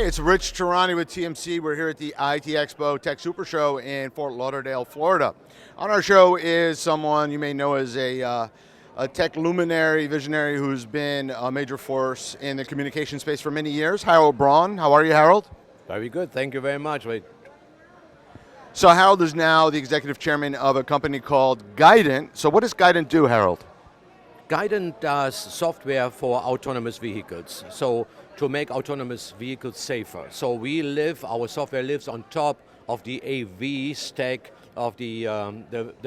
it's Rich Tehrani with TMC. We're here at the IT Expo Tech Super Show in Fort Lauderdale, Florida. On our show is someone you may know as a tech luminary, visionary who's been a major force in the communication space for many years. Harald Braun. How are you, Harald? Very good. Thank you very much. So Harald is now the executive chairman of a company called Guident. So what does Guident do, Harald? Guident does software for autonomous vehicles, so to make autonomous vehicles safer. So our software lives on top of the AV stack of the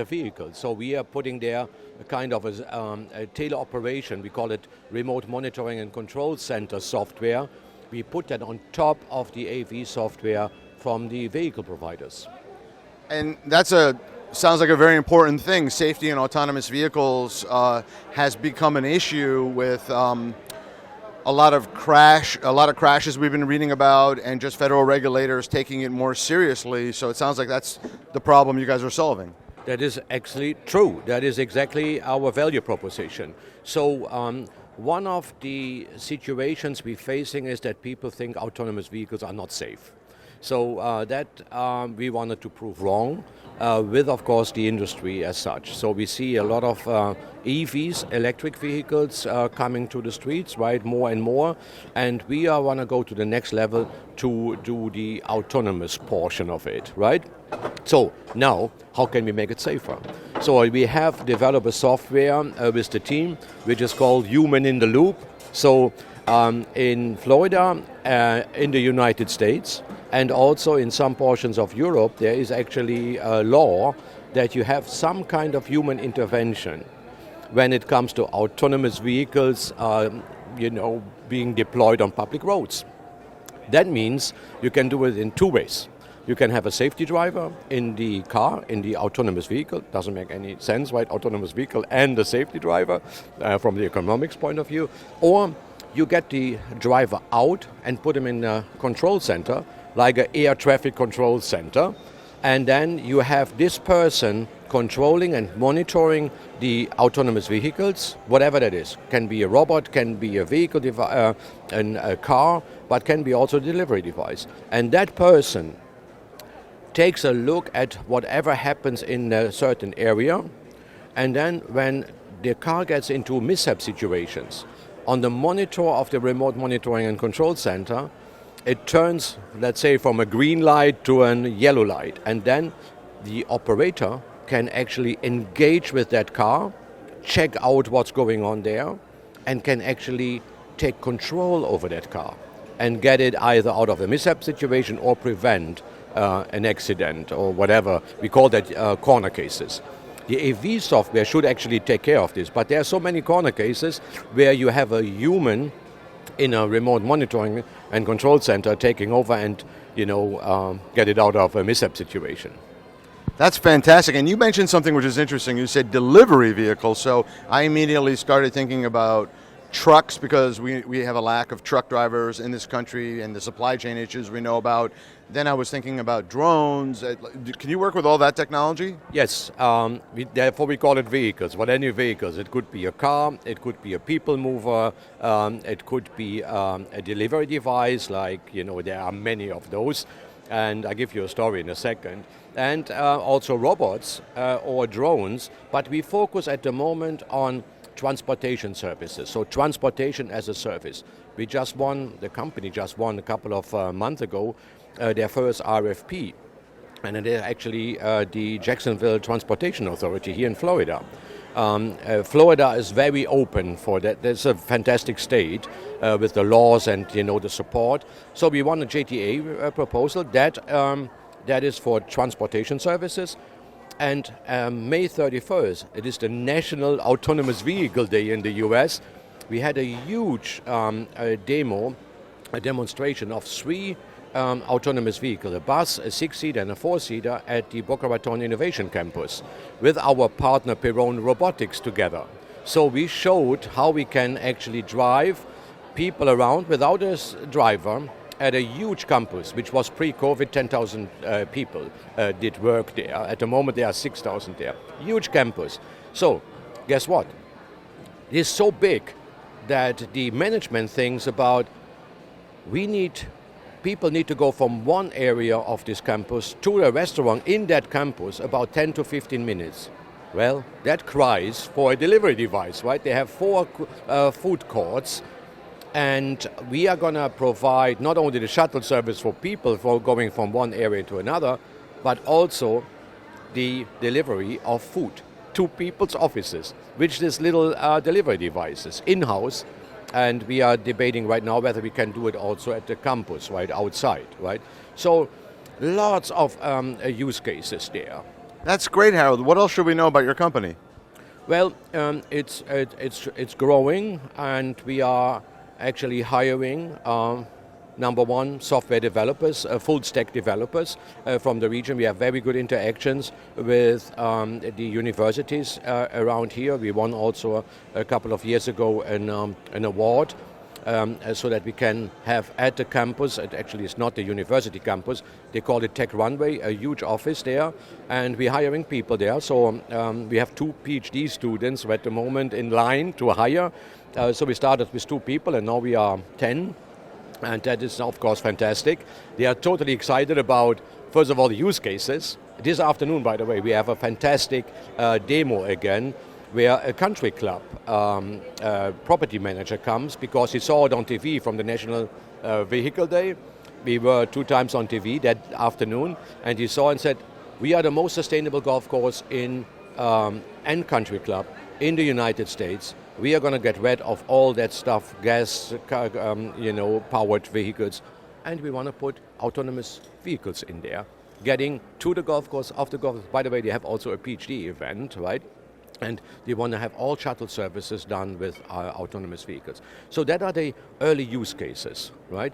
vehicle. So we are putting there a kind of a tele-operation, we call it remote monitoring and control center software. We put that on top of the AV software from the vehicle providers. And sounds like a very important thing. Safety in autonomous vehicles has become an issue with a lot of crashes we've been reading about, and just federal regulators taking it more seriously. So it sounds like that's the problem you guys are solving. That is actually true. That is exactly our value proposition. So one of the situations we're facing is that people think autonomous vehicles are not safe. So that we wanted to prove wrong with, of course, the industry as such. So we see a lot of EVs, electric vehicles, coming to the streets, right, more and more. And we want to go to the next level to do the autonomous portion of it, right? So now, how can we make it safer? So we have developed a software with the team, which is called Human in the Loop. So in Florida, in the United States, and also in some portions of Europe, there is actually a law that you have some kind of human intervention when it comes to autonomous vehicles, being deployed on public roads. That means you can do it in two ways. You can have a safety driver in the car, in the autonomous vehicle. Doesn't make any sense, right? Autonomous vehicle and the safety driver from the economics point of view. Or you get the driver out and put him in a control center, like an air traffic control center, and then you have this person controlling and monitoring the autonomous vehicles, whatever that is. Can be a robot, can be a vehicle, a car, but can be also a delivery device. And that person takes a look at whatever happens in a certain area, and then when the car gets into mishap situations, on the monitor of the remote monitoring and control center, it turns, let's say, from a green light to a yellow light. And then the operator can actually engage with that car, check out what's going on there, and can actually take control over that car and get it either out of a mishap situation or prevent an accident or whatever. We call that corner cases. The AV software should actually take care of this, but there are so many corner cases where you have a human in a remote monitoring and control center taking over and, get it out of a mishap situation. That's fantastic. And you mentioned something which is interesting. You said delivery vehicles. So I immediately started thinking about trucks, because we have a lack of truck drivers in this country and the supply chain issues we know about. Then I was thinking about drones. Can you work with all that technology? Yes, therefore we call it vehicles, but any vehicles. It could be a car, it could be a people mover, it could be a delivery device, like, there are many of those. And I'll give you a story in a second. And also robots or drones, but we focus at the moment on transportation services, so transportation as a service. The company just won a couple of months ago their first RFP, and it is actually the Jacksonville Transportation Authority here in Florida. Florida is very open for that. It's a fantastic state with the laws and the support. So we won a JTA proposal that is for transportation services. And May 31st, it is the National Autonomous Vehicle Day in the US. We had a huge demonstration of three autonomous vehicles, a bus, a six-seater and a four-seater at the Boca Raton Innovation Campus with our partner Braun Robotics together. So we showed how we can actually drive people around without a driver at a huge campus, which was pre-COVID, 10,000 people did work there. At the moment, there are 6,000 there. Huge campus. So, guess what? It is so big that the management thinks about, we need people need to go from one area of this campus to a restaurant in that campus about 10 to 15 minutes. Well, that cries for a delivery device, right? They have 4 food courts, and we are going to provide not only the shuttle service for people for going from one area to another, but also the delivery of food to people's offices, which this little delivery devices in-house. And we are debating right now whether we can do it also at the campus, right, outside, right? So lots of use cases there. That's great, Harald. What else should we know about your company? Well, it's growing, and we are actually hiring number one, software developers, full stack developers from the region. We have very good interactions with the universities around here. We won also a couple of years ago an award so that we can have at the campus, actually it's not the university campus, they call it Tech Runway, a huge office there, and we're hiring people there. So we have 2 PhD students at the moment in line to hire. So we started with 2 people and now we are 10. And that is, of course, fantastic. They are totally excited about, first of all, the use cases. This afternoon, by the way, we have a fantastic demo again, where a country club property manager comes because he saw it on TV from the National Vehicle Day. We were 2 times on TV that afternoon, and he saw and said, we are the most sustainable golf course in and country club in the United States. We are going to get rid of all that stuff, gas, powered vehicles, and we want to put autonomous vehicles in there, getting to the golf course, off the golf course. By the way, they have also a PhD event, right? And they want to have all shuttle services done with autonomous vehicles. So that are the early use cases, right?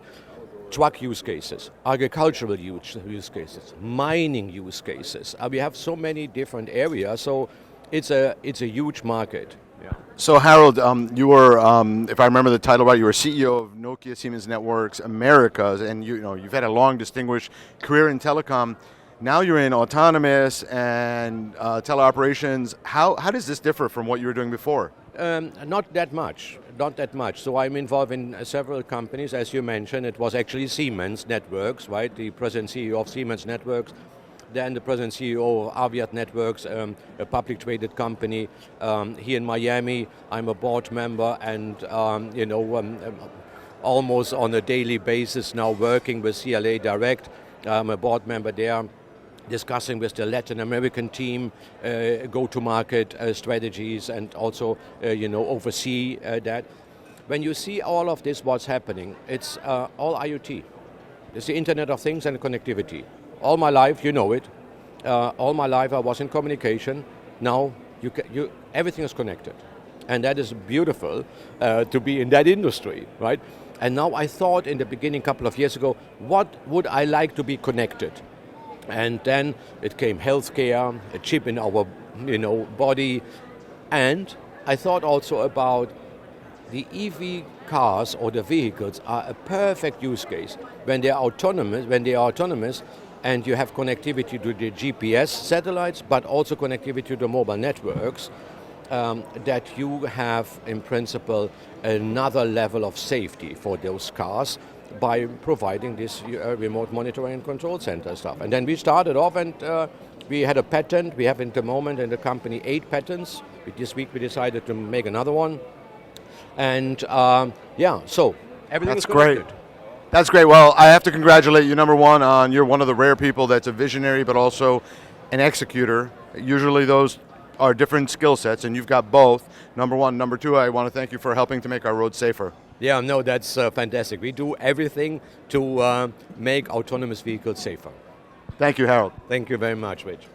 Truck use cases, agricultural use cases, mining use cases. We have so many different areas, so it's a huge market. Yeah. So Harald, you were, if I remember the title right, you were CEO of Nokia Siemens Networks Americas, and you've had a long, distinguished career in telecom. Now you're in autonomous and teleoperations. How does this differ from what you were doing before? Not that much. So I'm involved in several companies, as you mentioned. It was actually Siemens Networks, right? The president CEO of Siemens Networks. Then the president CEO of Aviat Networks, a public traded company here in Miami. I'm a board member and almost on a daily basis now working with CLA Direct. I'm a board member there, discussing with the Latin American team go-to-market strategies and also oversee that. When you see all of this, what's happening, it's all IoT. It's the Internet of Things and connectivity. All my life, you know it. All my life I was in communication. Now everything is connected. And that is beautiful to be in that industry, right? And now I thought in the beginning, a couple of years ago, what would I like to be connected? And then it came healthcare, a chip in our body. And I thought also about the EV cars or the vehicles are a perfect use case when they are autonomous and you have connectivity to the GPS satellites, but also connectivity to the mobile networks, that you have, in principle, another level of safety for those cars by providing this remote monitoring and control center stuff. And then we started off and we had a patent. We have at the moment in the company 8 patents. This week we decided to make another one. And so everything is connected. Great. That's great. Well, I have to congratulate you, number one, on you're one of the rare people that's a visionary but also an executor. Usually those are different skill sets, and you've got both, number one. Number two, I want to thank you for helping to make our roads safer. Yeah, no, that's fantastic. We do everything to make autonomous vehicles safer. Thank you, Harald. Thank you very much, Rich.